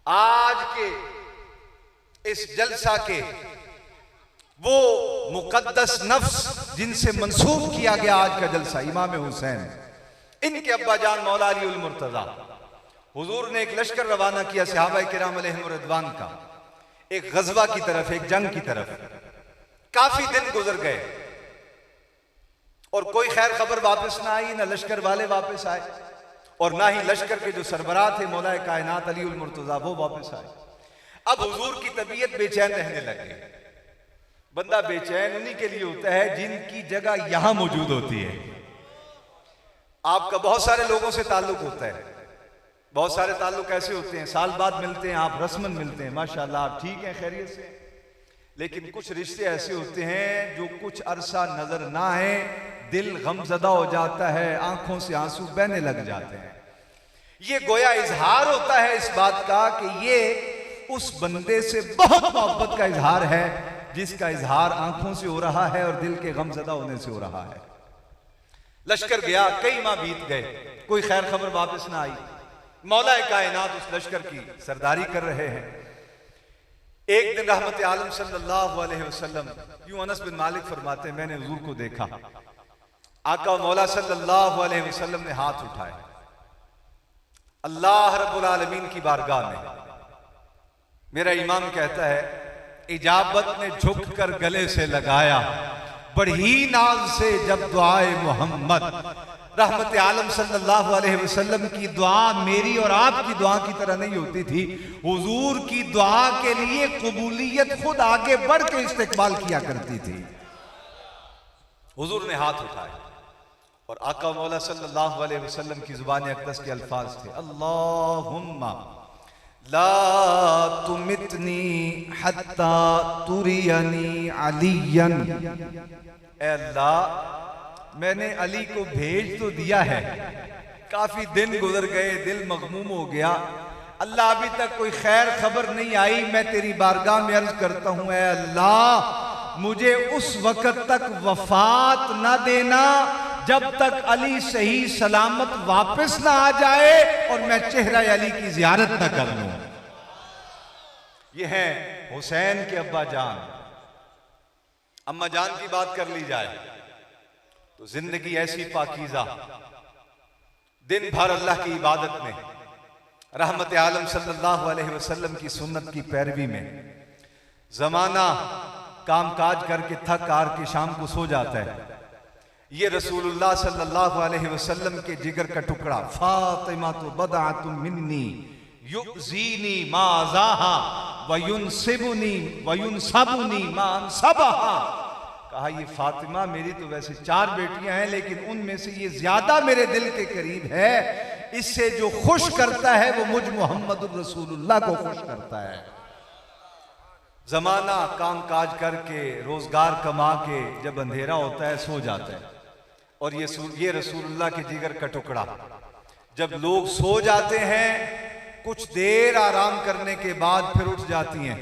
आज के इस जलसा के वो मुकद्दस नफ्स जिनसे मंसूब किया गया आज का जलसा, इमाम हुसैन, इनके अब्बा जान मौला अली उल मुर्तजा, हुजूर ने एक लश्कर रवाना किया सहाबाए किराम अलैहिम रिदवान का, एक गजवा की तरफ, एक जंग की तरफ। काफी दिन गुजर गए और कोई खैर खबर वापस ना आई, ना लश्कर वाले वापस आए और ना ही लश्कर के जो सरबराह थे मौला कायनात अली उल मुर्तजा वो वापस आए। अब हुजूर की तबीयत बेचैन रहने लगी। बंदा बेचैन उन्हीं के लिए होता है जिनकी जगह यहां मौजूद होती है। आपका बहुत सारे लोगों से ताल्लुक होता है, बहुत सारे ताल्लुक ऐसे होते हैं साल बाद मिलते हैं, आप रस्मन मिलते हैं, माशाल्लाह आप ठीक हैं, खैरियत से। लेकिन कुछ रिश्ते ऐसे होते हैं जो कुछ अरसा नजर ना आए, दिल गमजदा हो जाता है, आंखों से आंसू बहने लग जाते हैं। ये गोया इजहार होता है इस बात का कि ये उस बंदे से बहुत मोहब्बत का इजहार है जिसका इजहार आंखों से हो रहा है और दिल के गमजदा होने से हो रहा है। लश्कर गया, कई माह बीत गए, कोई खैर खबर वापस ना आई। मौला कायनात उस लश्कर की सरदारी कर रहे हैं। एक दिन रहमत आलम सल्लल्लाहु अलैहि वसल्लम, यूं अनस बिन मालिक फरमाते हैं, मैंने हुजूर को देखा, आका मौला सल्लल्लाहु अलैहि वसल्लम ने हाथ उठाए अल्लाह रब्बुल आलमीन की बारगाह में। मेरा इमाम कहता है इजाबत ने झुक कर गले से लगाया, बड़ी नाज से जब दुआए मोहम्मद। रहमत आलम सल्लल्लाहु अलैहि वसल्लम की दुआ मेरी और आपकी दुआ की तरह नहीं होती थी। हुजूर की दुआ के लिए कबूलियत खुद आगे बढ़ के इस्तेकबाल किया करती थी। हुजूर ने हाथ उठाए और आका मौला सल्लल्लाहु अलैहि वसल्लम की जुबान अक़दस के अल्फाज थे, अल्लाहुम्मा ला तुमितनी हत्ता तुरियनी अलियन। ऐ अल्लाह, मैंने अली को भेज तो दिया है, काफी दिन गुजर गए, दिल मगमूम हो गया, अल्लाह अभी तक कोई खैर खबर नहीं आई। मैं तेरी बारगाह में अर्ज करता हूं, ऐ अल्लाह मुझे उस वक्त तक वफात ना देना जब तक अली सही सलामत वापस ना आ जाए और मैं चेहरा अली की जियारत ना कर लूं। ये है हुसैन के अब्बा जान। अम्मा जान की बात कर ली जाए तो जिंदगी ऐसी पाकीज़ा, दिन भर अल्लाह की इबादत में, रहमत आलम सल्लल्लाहु अलैहि वसल्लम की सुन्नत की पैरवी में। जमाना काम काज करके थक हार के शाम को सो जाता है। ये रसूलुल्लाह सल्लल्लाहु अलैहि वसल्लम के जिगर का टुकड़ा, फातिमा तो बदअतुम मिन्नी युज़ीनी मा ज़ाहा वयुनसिबुनी वयुनसबुनी मा अनसबहा। कहा ये फातिमा मेरी तो वैसे 4 बेटियां हैं, लेकिन उनमें से ये ज्यादा मेरे दिल के करीब है। इससे जो खुश करता है वो मुझ मोहम्मदुर रसूलुल्लाह को खुश करता है। जमाना काम काज करके रोजगार कमा के जब अंधेरा होता है सो जाता है, और ये रसूलुल्लाह के जिगर का टुकड़ा जब लोग सो जाते हैं, कुछ देर आराम करने के बाद फिर उठ जाती हैं,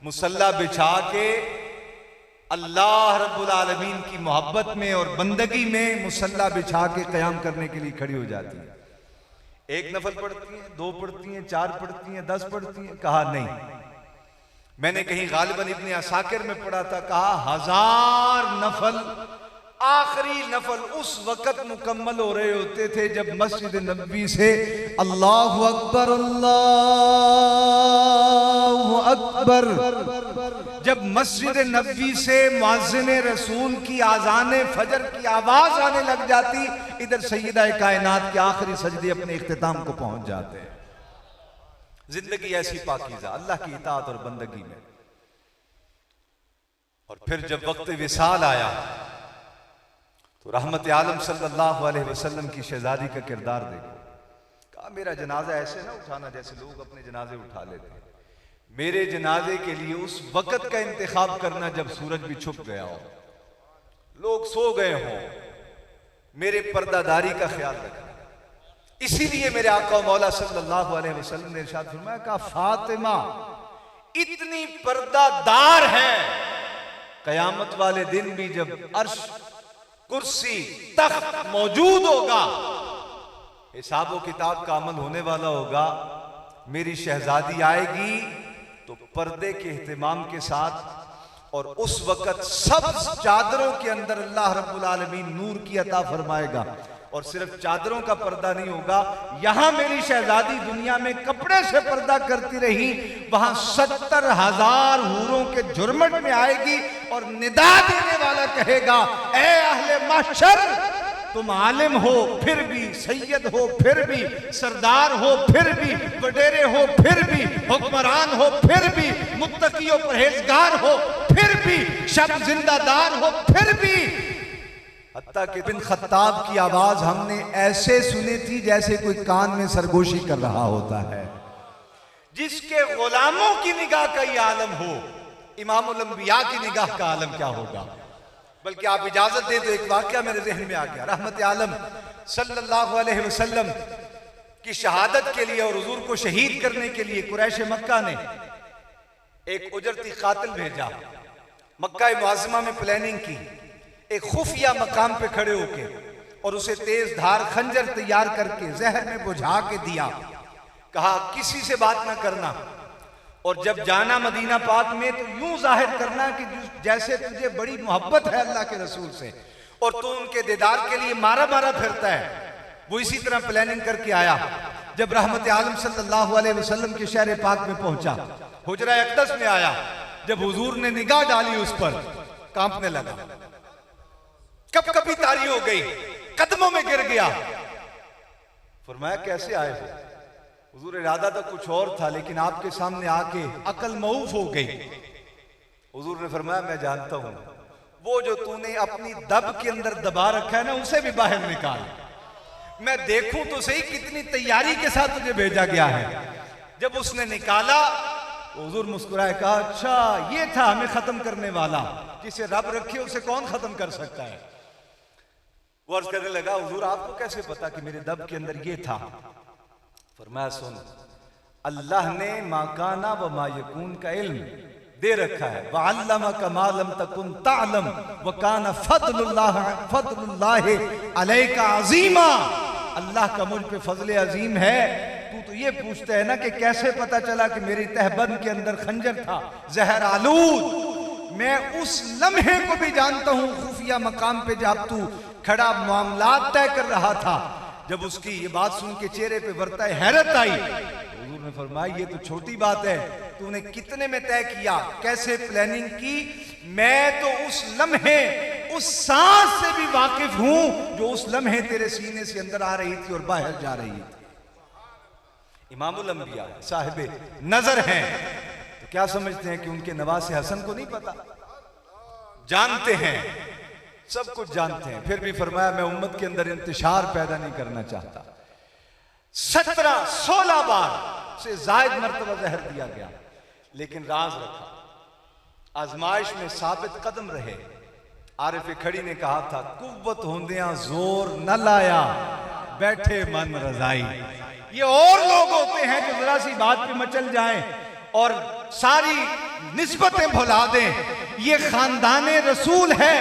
मुसल्ला बिछा के अल्लाह रब्बुल आलमीन की मोहब्बत में और बंदगी में मुसल्ला बिछा के क़याम करने के लिए खड़ी हो जाती हैं। 1 नफल पढ़ती हैं, 2 पढ़ती हैं, 4 पढ़ती हैं, 10 पढ़ती हैं। कहा नहीं, मैंने कहीं गालिबन इब्ने असाकिर में पढ़ा था, कहा 1000 नफल, आखिरी नफल उस वक्त मुकम्मल हो रहे होते थे जब मस्जिद नबवी से अल्लाहु अकबर अल्लाहु अकबर, जब मस्जिद नबवी से मुअज्जिन रसूल की आज़ाने फजर की आवाज आने लग जाती, इधर सैयदा कायनात के आखिरी सजदे अपने इख्तिताम को पहुंच जाते। जिंदगी ऐसी पाकीज़ा अल्लाह की इताअत और बंदगी में। और फिर जब वक्त विसाल आया तो रहमत आलम सल्लल्लाहु अलैहि वसल्लम की शहजादी का किरदार देखो। कहा मेरा जनाजा ऐसे ना उठाना जैसे लोग अपने जनाजे उठा लेते हैं। मेरे जनाजे के लिए उस वक्त का इंतखाब करना जब सूरज भी छुप गया हो, लोग सो गए हों, मेरे पर्दादारी का ख्याल रखना। इसीलिए मेरे आका मौला सल्लल्लाहु अलैहि वसल्लम ने इरशाद फरमाया, कहा फातिमा इतनी पर्दादार है, कयामत वाले दिन भी जब अर्श कुर्सी तख्त मौजूद होगा, हिसाब व किताब का अमल होने वाला होगा, मेरी शहजादी आएगी तो पर्दे के एहतमाम के साथ, और उस वक़्त सब चादरों के अंदर अल्लाह रब्बुल आलमीन नूर की अता फरमाएगा। और सिर्फ चादरों का पर्दा नहीं होगा, यहां मेरी शहजादी दुनिया में कपड़े से पर्दा करती रही, वहां 70,000 हूरों के झुरमट में आएगी और निदा देने वाला कहेगा, ए अहले महशर, तुम आलिम हो फिर भी, सैयद हो फिर भी, सरदार हो फिर भी, वडेरे हो फिर भी, हुक्मरान हो फिर भी, मुत्तकी और परहेजगार हो फिर भी, शब जिंदादार हो फिर भी। हत्ता कि बिन खत्ताब की आवाज हमने ऐसे सुनी थी जैसे कोई कान में सरगोशी कर रहा होता है। जिसके गुलामों की निगाह का ये आलम हो, इमामुल अंबिया की निगाह का आलम क्या होगा। बल्कि आप इजाजत दें तो एक वाकया मेरे जहन में आ गया। रहमत आलम सल्लल्लाहु अलैहि वसल्लम की शहादत के लिए और हुजूर को शहीद करने के लिए कुरैश मक्का ने एक उजरती कातिल भेजा। मक्का मुअज़्ज़मा में प्लानिंग की, एक खुफिया मकाम पे खड़े होके, और उसे तेज धार खंजर तैयार करके जहर में बुझा के दिया। कहा किसी से बात ना करना, और जब जाना मदीना पाक में तो यूं जाहिर करना कि जैसे तुझे बड़ी मोहब्बत है अल्लाह के रसूल से, और तू उनके दीदार के लिए मारा मारा फिरता है। वो इसी तरह प्लानिंग करके आया। जब रहमत आलम सल्लल्लाहु अलैहि वसल्लम के शहर पाक में पहुंचा, हुजरा अक़दस में आया, जब हुजूर ने निगाह डाली उस पर, कांपने लगा, कब कभी तारी हो गई, कदमों में गिर गया। फरमाया कैसे आए हो? हुजूर इरादा तो कुछ और था, लेकिन आपके सामने आके अकल मऊफ हो गई। हुजूर ने फरमाया मैं जानता हूं, वो जो तूने अपनी दब के अंदर दबा रखा है ना, उसे भी बाहर निकाल, मैं देखूं तो सही कितनी तैयारी के साथ तुझे भेजा गया है। जब उसने निकाला, हुजूर मुस्कुराए, कहा अच्छा ये था हमें खत्म करने वाला, जिसे रब रखे उसे कौन खत्म कर सकता है। वो अर्ज करने लगा, हुजूर आपको कैसे पता कि मेरे दब के अंदर ये था? फरमाया सुन, अल्लाह ने माकाना व मायकून का इल्म दे रखा है। वअल्लमका मा लम तकुन तअलम व काना फज़लुल्लाहि अलैका अज़ीमा। अल्लाह का मुझ पे फजल अजीम है। तू तो ये पूछता है ना कि कैसे पता चला कि मेरी तहबंद के अंदर खंजर था, जहर आलूद। मैं उस लम्हे को भी जानता हूं, खुफिया मकाम पे जब तू खड़ा मामलात तय कर रहा था। जब उसकी ये बात सुन के चेहरे पे बरताए हैरत आई, हुजूर ने फरमाया ये तो छोटी बात है, तूने कितने में तय किया, कैसे प्लानिंग की? मैं तो उस लम्हे, उस सांस से भी वाकिफ हूं जो उस लम्हे तेरे सीने से अंदर आ रही थी और बाहर जा रही थी। इमामुल अंबिया साहिबे नजर हैं, तो क्या समझते हैं कि उनके नवासे हसन को नहीं पता? जानते हैं, सब कुछ जानते हैं, फिर भी फरमाया मैं उम्मत के अंदर इंतशार पैदा नहीं करना चाहता। 17-16 बार से जायद मर्तबा जहर दिया गया, लेकिन राज रखा, आजमाइश में साबित कदम रहे। आरिफ खड़ी ने कहा था, कुव्वत होंदियां जोर न लाया, बैठे मन रजाई। ये और लोग होते हैं जो जरा सी बात पे मचल जाएं और सारी निस्बतें भुला दें। ये खानदाने रसूल है।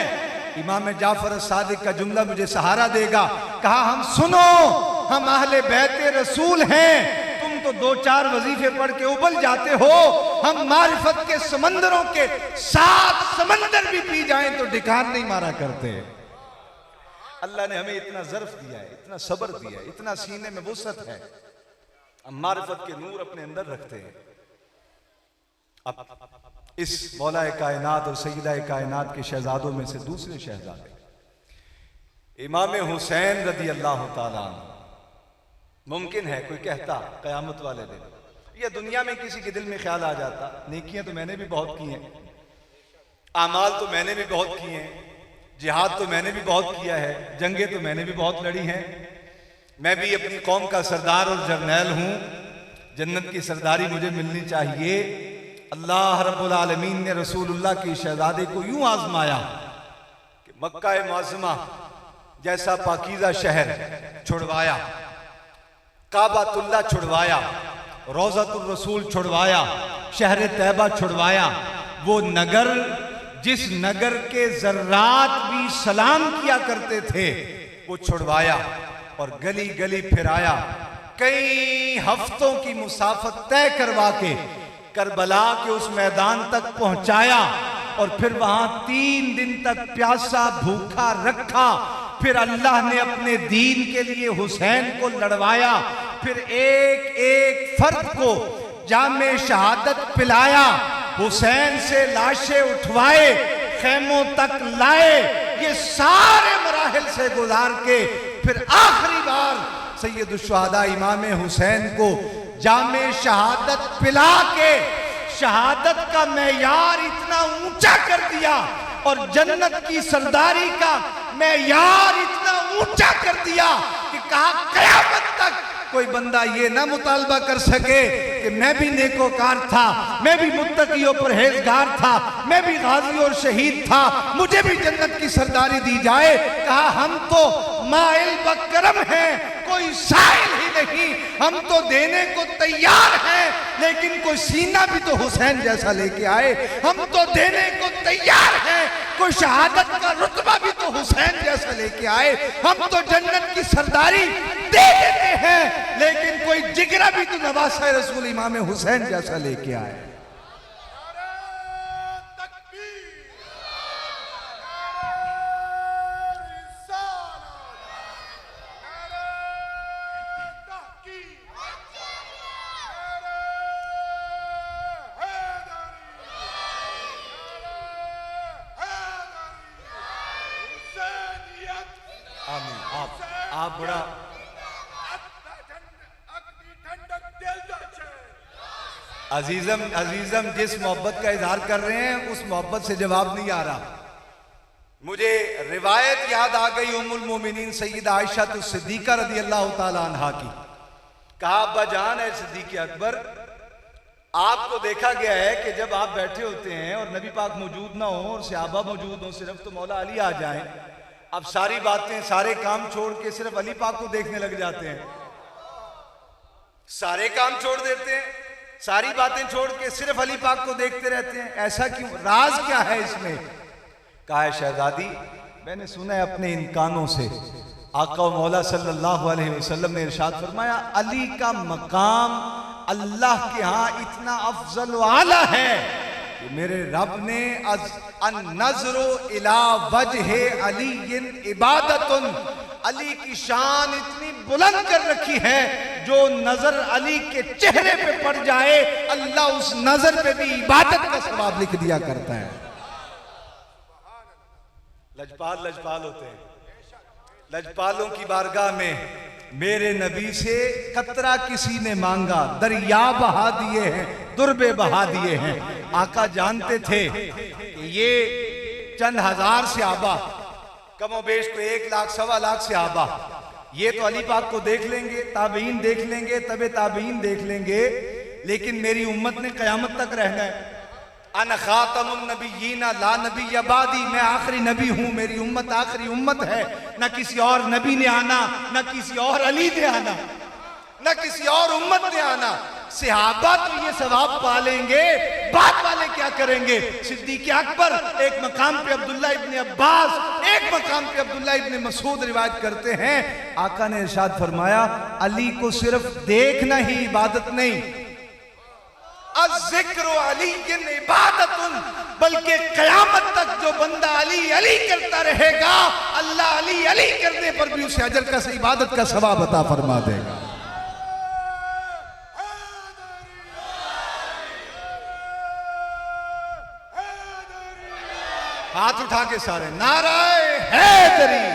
इमाम जाफर सादिक का जुमला मुझे सहारा देगा। कहा हम सुनो, हम अहले बैते रसूल हैं, तुम तो 2-4 वजीफे पढ़ के उबल जाते हो। हम मारिफत के समंदरों के 7 समंदर भी पी जाएं तो ढिकान नहीं मारा करते। अल्लाह ने हमें इतना ज़र्फ दिया है, इतना सब्र दिया है, इतना सीने में वुसअत है, हम मारिफत के नूर अपने अंदर रखते हैं। अब इस मौलाए कायनात और सैयदाए कायनात के शहजादों में से दूसरे शहजादे इमाम हुसैन रदी अल्लाह ताला अन्हु, मुमकिन है कोई कहता कयामत वाले दिन, या दुनिया में किसी के दिल में ख्याल आ जाता, नेकियां तो मैंने भी बहुत की हैं, आमाल तो मैंने भी बहुत किए हैं, जिहाद तो मैंने भी बहुत किया है, जंगे तो मैंने भी बहुत लड़ी हैं, मैं भी अपनी कौम का सरदार और जर्नैल हूं, जन्नत की सरदारी मुझे मिलनी चाहिए। अल्लाह रब्बुल आलमीन ने रसूलुल्लाह के शहजादे को यूं आजमाया कि मक्का मुअज़्ज़मा जैसा पाकीज़ा शहर छुड़वाया, काबातुल्लाह छुड़वाया, रोज़ातुर रसूल छुड़वाया, शहर तैयबा छुड़वाया, वो नगर जिस नगर के ज़र्रात भी सलाम किया करते थे वो छुड़वाया और गली गली फिराया। कई हफ्तों की मुसाफत तय करवा के करबला के उस मैदान तक पहुंचाया और फिर वहां 3 दिन तक प्यासा भूखा रखा। फिर अल्लाह ने अपने दीन के लिए हुसैन को लड़वाया। फिर एक एक फर्द को जामे शहादत पिलाया, हुसैन से लाशें उठवाए, खेमों तक लाए। ये सारे मराहिल से गुजार के फिर आखिरी बार सैयद शुहदा इमाम हुसैन को जामे शहादत पिला के शहादत का मेयार इतना ऊंचा कर दिया और जन्नत की सरदारी का मेयार इतना ऊंचा कर दिया कि कहा कयामत तक कोई बंदा ये ना मुतालबा कर सके कि मैं भी नेकोकार था, मैं भी मुत्तकी और परहेजगार था, मैं भी गाजी और शहीद था, मुझे भी जन्नत की सरदारी दी जाए। कहा हम तो माइल बकरम हैं, कोई साइल ही नहीं, हम तो देने को तैयार हैं, लेकिन कोई सीना भी तो हुसैन जैसा लेके आए। हम तो देने को तैयार हैं, कोई शहादत का रुतबा भी तो हुसैन जैसा लेके आए। हम तो जन्नत की सरदारी दे देते हैं, लेकिन कोई जिगरा भी तो नवासा रसूल इमाम हुसैन जैसा लेके आए। आप बड़ा अजीजम जिस मोहब्बत का इजहार कर रहे हैं उस मोहब्बत से जवाब नहीं आ रहा। मुझे रिवायत याद आ गई उम्मुल मोमिनीन सैयदा आयशा सिद्दीका रज़ी अल्लाह तआला अन्हा की। कहा अब्बा जान है सिद्दीक़ अकबर, आपको देखा गया है कि जब आप बैठे होते हैं और नबी पाक मौजूद ना हो और सहाबा मौजूद हो, सिर्फ तो मौला अली आ जाएं, अब सारी बातें सारे काम छोड़ के सिर्फ अली पाक को देखने लग जाते हैं, सारे काम छोड़ देते हैं, सारी बातें छोड़ के सिर्फ अली पाक को देखते रहते हैं। ऐसा क्यों, राज क्या है इसमें? कहा है शहजादी, मैंने सुना है अपने इन कानों से आका व मौला सल्लल्लाहु अलैहि वसल्लम ने इरशाद फरमाया, अली का मकाम अल्लाह के यहाँ इतना अफजल व आला है कि मेरे रब ने नजरो इला वजहे अली इबादतुन, अली की शान इतनी बुलंद कर रखी है, जो नजर अली के चेहरे पे पड़ जाए अल्लाह उस नजर पे भी इबादत का सवाब लिख दिया करता है। लजपाल लजपाल होते हैं, लजपालों की बारगाह में मेरे नबी से कतरा किसी ने मांगा, दरिया बहा दिए हैं, दुर्बे बहा दिए हैं। आका जानते थे कि ये चंद हजार सहाबा, कमोबेश को 1 लाख 1.25 लाख सहाबा, ये तो अली पाक को देख लेंगे, ताबीन देख लेंगे, तबे ताबीन देख लेंगे, लेकिन मेरी उम्मत ने कयामत तक रहना है। अन खातमुन नबिय्यीन ला नबिय्य बादी, मैं आखिरी नबी हूं, मेरी उम्मत आखिरी उम्मत है, न किसी और नबी ने आना, न किसी और अली ने आना, न किसी और उम्मत ने आना। सहाबा तो ये सवाब पालेंगे, बाद वाले क्या करेंगे? सिद्दीक़ अकबर एक मकाम पे अब्दुल्ला इब्ने अब्बास, एक मकाम पे अब्दुल्ला इब्ने मसूद रिवायत करते हैं, आका ने इरशाद फरमाया, अली को सिर्फ देखना ही इबादत नहीं, अज़्ज़िक्रु अलीय्यन इबादतुन, बल्कि कयामत तक जो बंदा अली अली करता रहेगा, अल्लाह अली अली करने पर भी उसे अजर का इबादत का सवाब अता फरमा देगा। हाथ उठा के सारे नाराए हैदरी,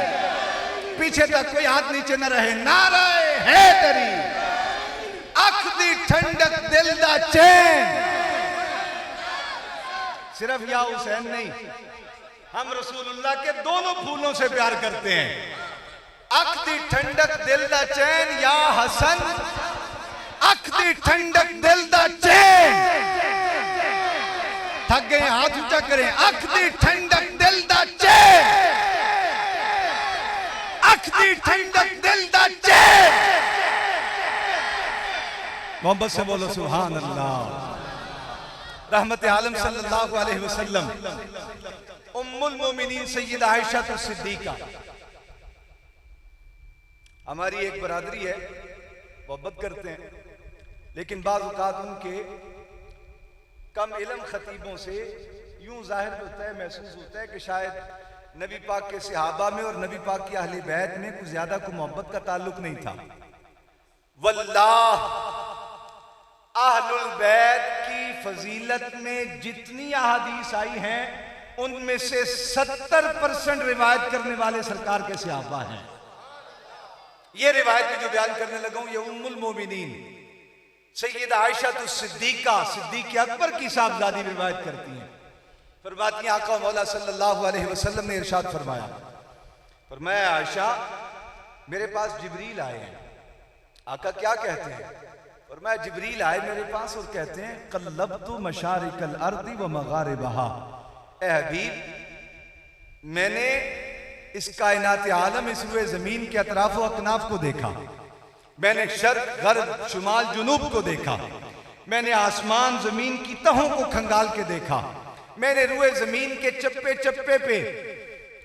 पीछे तक कोई हाथ नीचे न रहे, नाराए हैदरी, अख दी ठंडक दिल दा चैन। सिर्फ या हुसैन नहीं, हम रसूलुल्लाह के दोनों फूलों से प्यार करते हैं। अख दी ठंडक दिल दा चैन, या हसन अख दी ठंडक दिल दा चैन। थक गए, हाथ ऊंचा करें, अख दी ठंडक दिल दा चैन, अख दी ठंडक दिल दा चैन। मोहब्बत से बोलो सुभान अल्लाह। रहमत आलम सल्लल्लाहु अलैहि वसल्लम उम्मुल मोमिनीन सैयदा आयशा सिद्दीका, हमारी एक बरादरी है, मोहब्बत करते हैं, लेकिन बाज़ औक़ात उनके कम इल्म खतीबों से यूं जाहिर होता है, महसूस होता है कि शायद नबी पाक के सहाबा में और नबी पाक की अहले बैत में कुछ ज्यादा को मोहब्बत का ताल्लुक नहीं था। वल्लाह अहलुल बैत की फजीलत में जितनी अहादीस आई हैं उनमें से 70% रिवायत करने वाले सरकार के सहाबा हैं। ये रिवायत जो बयान करने लगा हूं, ये उम्मुल मोमिनीन सैयदा आयशा तो सिद्दीक़ अकबर की साहबजादी रिवायत करती हैं। फरमाती हैं आका मौला सल्लल्लाहु अलैहि वसल्लम ने इरशाद फरमाया, फरमाया आयशा मेरे पास जिब्रील आए हैं। आका क्या कहते हैं? फरमाया जिब्रील आए मेरे पास और कहते हैं कल्लबतु मशारिकल अर्दी व मगारिबहा। ए हबीब मैंने इस कायनात आलम, इस रुए जमीन के अतराफ व अकनाफ को देखा, मैंने शर्क गर्ब शुमाल जुनूब को देखा, मैंने आसमान जमीन की तहों को खंगाल के देखा, मैंने रुए जमीन के चप्पे चप्पे पे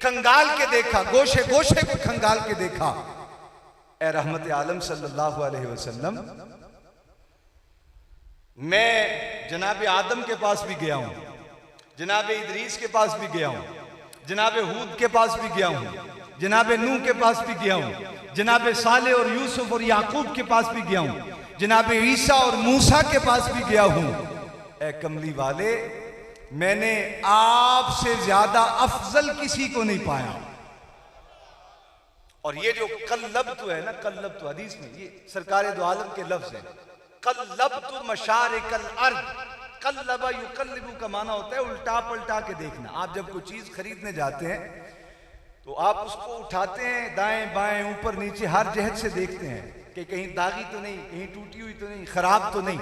खंगाल के देखा, गोशे गोशे को खंगाल के देखा। ए रहमत आलम सल्लल्लाहु अलैहि वसल्लम, मैं जनाब आदम के पास भी गया हूं, जनाब इदरीस के पास भी गया हूं, जनाब हूद के पास भी गया हूं, जनाब नूह के पास भी गया हूं, जनाब साले और यूसुफ और याकूब के पास भी गया हूं, जनाब ईसा और मूसा के पास भी गया हूं। ए कमली वाले मैंने आपसे ज्यादा अफजल किसी को नहीं पाया। और ये जो कल्लबतु है ना, कल्लबतु हदीस में ये सरकार दो आलम के लफ्ज है, कल्लबतु मशारिकल अर्द। कल्लबा युकल्लिबु का माना होता है उल्टा पलटा के देखना। आप जब कोई चीज खरीदने जाते हैं तो आप उसको उठाते हैं, दाएं बाएं ऊपर नीचे हर जहत से देखते हैं कि कहीं दागी तो नहीं, कहीं टूटी हुई तो नहीं, खराब तो नहीं।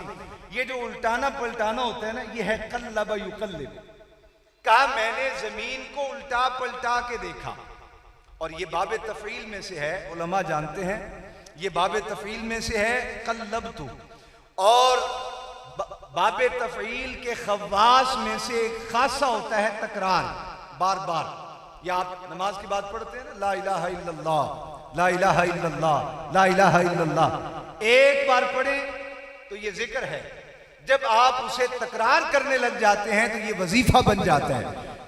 ये जो उल्टाना पलटाना होता है ना, ये है कल्लबा युकल्लिब। कहा मैंने जमीन को उल्टा पलटा के देखा। और ये बाबे तफील में से है, उलमा जानते हैं ये बाबे तफील में से है कल्लबतु। और बाबे तफील के खवास में से एक खासा होता है तकरार, बार बार। या आप नमाज की बात पढ़ते हैं ना, ला इलाहा इल्लल्लाह, ला इलाहा इल्लल्लाह, ला इलाहा इल्लल्लाह। एक बार पढ़े तो ये जिक्र है, जब आप उसे तकरार करने लग जाते हैं तो ये वजीफा बन जाता है।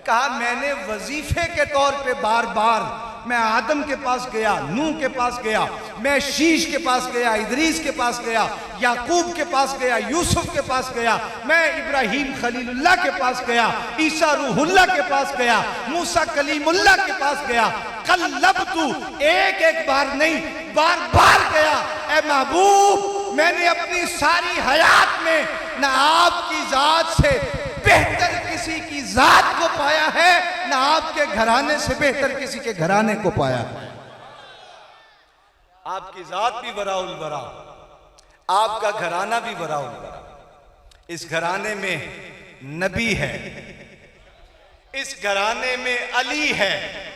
कहा मैंने वजीफे के तौर पे बार बार मैं आदम के पास गया, नूह के पास गया, मैं शीश के पास गया, इदरीस के पास गया, याकूब के पास गया, यूसुफ के पास गया, मैं इब्राहिम खलीलुल्लाह के पास गया, ईसा रूहुल्लाह के पास गया, मूसा कलीमुल्लाह के पास गया। कल्लबतु एक एक बार नहीं, बार बार गया। ए महबूब मैंने अपनी सारी हयात में न आपकी जात से बेहतर किसी की जात को पाया है, ना आपके घराने से बेहतर किसी के घराने को पाया है। आपकी जात भी वराउल वरा, आपका घराना भी वराउल वरा। इस घराने में नबी है, इस घराने में अली है,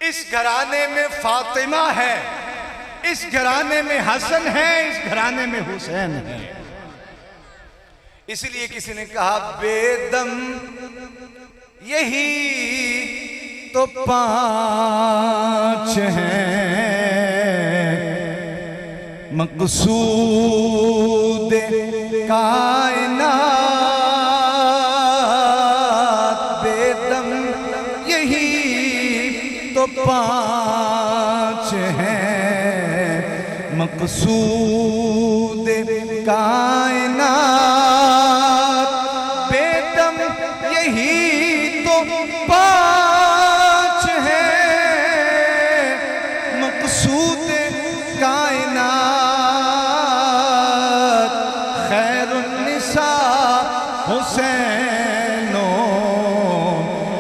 इस घराने में फातिमा है, इस घराने में हसन है, इस घराने में हुसैन है। इसलिए किसी ने कहा बेदम यही तो पांच हैं मकसूद कायनात, बेदम यही तो पांच हैं मकसूद कायनात, यही तो पांच है मकसूद कायनात, खैरुन्निसा हुसैनो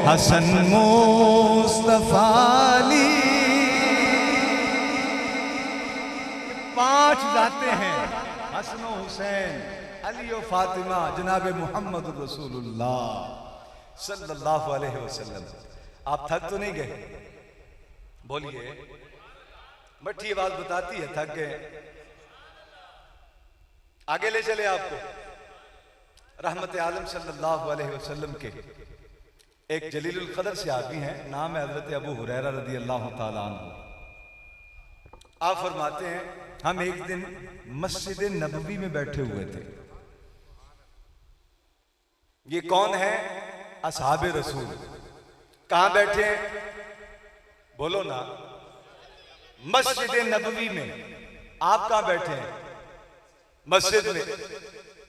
हसन मुस्तफा अली। पांच जाते हैं, हसन हुसैन, अली और फातिमा, जनाब मोहम्मद रसूलुल्लाह सल्लल्लाहु अलैहि वसल्लम। आप थक तो नहीं गए? बोलिए, मट्ठी आवाज बताती है थक गए। आगे ले चले आपको। रहमत आलम सल्लल्लाहु अलैहि वसल्लम के एक जलीलुल कदर सहाबी हैं, नाम है हजरत अबू हुरैरा रज़ियल्लाहु ताला अन्हु। आप फरमाते हैं हम एक दिन मस्जिद नबवी में बैठे हुए थे। ये कौन है? असहाबे रसूल। कहां बैठे हैं? बोलो ना। मस्जिद नबवी में। आप कहां बैठे हैं? मस्जिद में।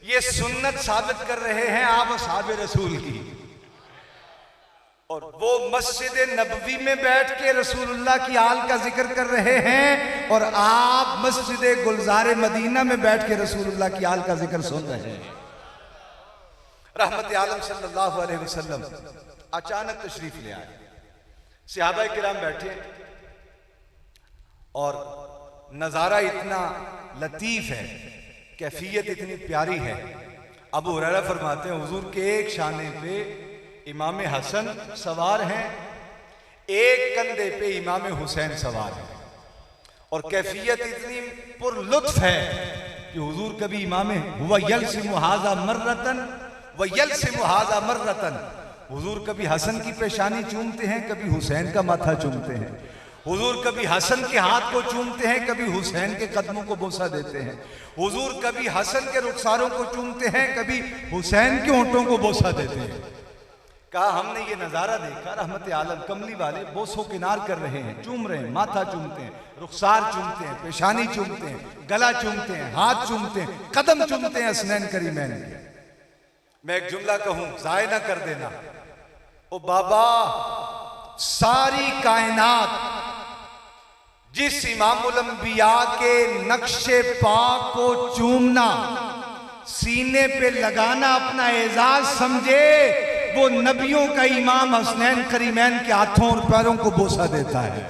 ये सुन्नत साबित कर रहे हैं आप असहाबे रसूल की, और वो मस्जिद नबवी में बैठ के रसूलुल्लाह की आल का जिक्र कर रहे हैं, और आप मस्जिद गुलजार मदीना में बैठ के रसूलुल्लाह की आल का जिक्र सुन रहे हैं। रहमत आलम सल्लल्लाहु अलैहि वसल्लम अचानक तशरीफ ले आए। सहाबा किराम बैठे और नजारा इतना लतीफ है, कैफियत इतनी प्यारी है। अबू हुरैरा फरमाते हैं हुजूर के एक शाने पे इमाम हसन सवार हैं, एक कंधे पे इमाम हुसैन सवार है, और कैफियत इतनी पुरलुत्फ है कि हुजूर कभी इमाम हुवा यल्सिमु हाज़ा मर्रतन व यल्सिमु हाज़ा मर्रतन, हुजूर कभी हसन की पेशानी चूमते हैं, कभी हुसैन का माथा चूमते हैं। हुजूर कभी हसन के हाथ को चूमते हैं, कभी हुसैन के कदमों को बोसा देते हैं। हुजूर कभी हसन के रुखसारों को चूमते हैं, कभी हुसैन के होंठों को बोसा देते हैं। कहा हमने ये नजारा देखा, रहमत आलम कमली वाले बोसो किनार कर रहे हैं, चूम रहे हैं, माथा चूमते हैं, रुखसार चूमते हैं, पेशानी चूमते हैं, गला चूमते हैं, हाथ चूमते हैं, कदम चूमते हैं हसनैन करीमैन के। मैं एक जुमला कहूं, जाय ना कर देना। ओ बाबा, सारी कायनात जिस इमामुल अंबिया के नक्शे पाक को चूमना, सीने पे लगाना अपना एजाज समझे, वो नबियों का इमाम हसनैन करीमैन के हाथों और पैरों को बोसा देता है।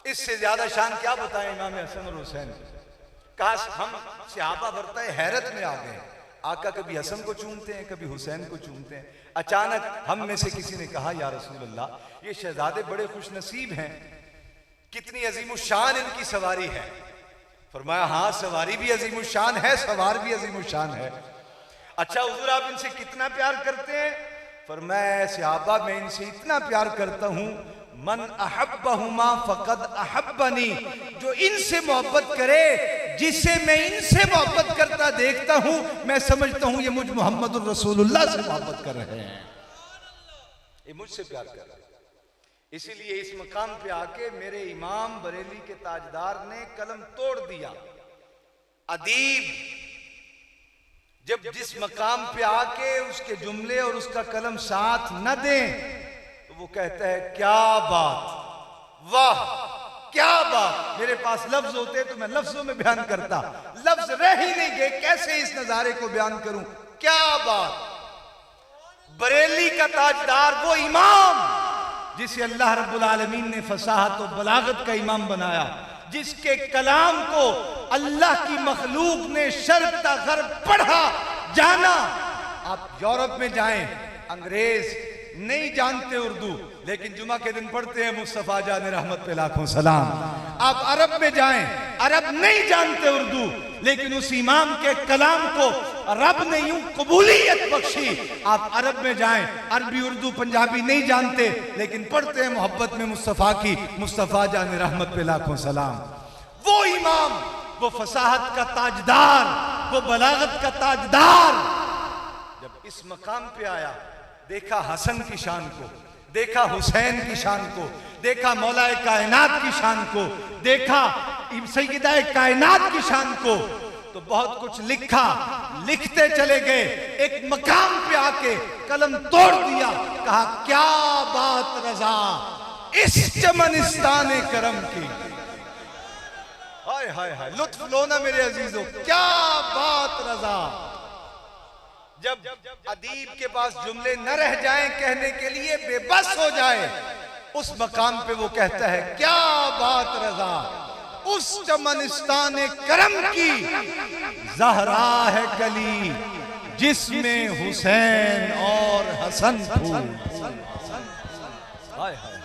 इससे ज्यादा शान क्या बताएं इमाम हसन और हुसैन। काश हम सहाबा बरता हैरत में आ गए। आका कभी हसन को चूमते हैं, कभी हुसैन को चूमते हैं। अचानक हम में से किसी ने कहा या रसूल अल्लाह, ये शहजादे बड़े खुश नसीब हैं, कितनी अजीमुशान इनकी सवारी है। फरमाया हाँ, सवारी भी अजीमुशान है, सवार भी अजीमुशान है। अच्छा हुजूर, आप इनसे कितना प्यार करते हैं? फरमाया सहाबा, मैं इनसे इतना प्यार करता हूं, मन अहब्बहुमा फकद अहब्बनी, जो इनसे मोहब्बत करे, जिसे मैं इनसे मोहब्बत करता देखता हूं, मैं समझता हूं ये मुझ मोहम्मद रसूलुल्लाह से मोहब्बत कर रहे हैं, ये मुझसे प्यार कर रहे हैं। इसीलिए इस मकाम पे आके मेरे इमाम बरेली के ताजदार ने कलम तोड़ दिया। अदीब जब जिस मकाम पे आके उसके जुमले और उसका कलम साथ न दें, तो वो कहता है क्या बात, वाह क्या बात। मेरे पास लफ्ज होते तो मैं लफ्जों में बयान करता, लफ्ज रह ही नहीं गए, कैसे इस नजारे को बयान करूं। क्या बात। बरेली का ताजदार, वो इमाम जिसे अल्लाह रब्बुल आलमीन ने फसाहत और बलागत का इमाम बनाया, जिसके कलाम को अल्लाह की मखलूक ने शर्क ता गर्ब पढ़ा जाना। आप यूरोप में जाएं, अंग्रेज नहीं जानते उर्दू, लेकिन जुमा के दिन पढ़ते हैं मुस्तफा जान रहमत पे लाखों सलाम। आप अरब में जाएं, अरब नहीं जानते उर्दू, लेकिन उस इमाम के कलाम को रब ने यूं कबूलियत बख्शी। आप अरब में जाएं, अरबी उर्दू पंजाबी नहीं जानते, लेकिन पढ़ते हैं मोहब्बत में मुस्तफा की, मुस्तफा जान रहमत पे लाखों सलाम। वो इमाम, वो फसाहत का ताजदार, वो बलागत का ताजदार, जब इस मकाम पे आया, देखा हसन की शान को, देखा हुसैन की शान को, देखा मौलाए कायनात की शान को, देखा सैयदा कायनात की शान को, तो बहुत कुछ लिखा, लिखते चले गए। एक मकाम पे आके कलम तोड़ दिया, कहा क्या बात रजा इस चमनिस्तान करम की। हाय हाय हाय, लुत्फ लो ना मेरे अजीजों, क्या बात रजा। जब अदीब के पास जुमले न रह जाएं कहने के लिए, बेबस हो जाए, उस मकाम पे वो कहता है क्या बात रजा उस चमनिस्तान करम की, ज़हरा है कली जिसमें हुसैन और हसन फूल। हाय हाय।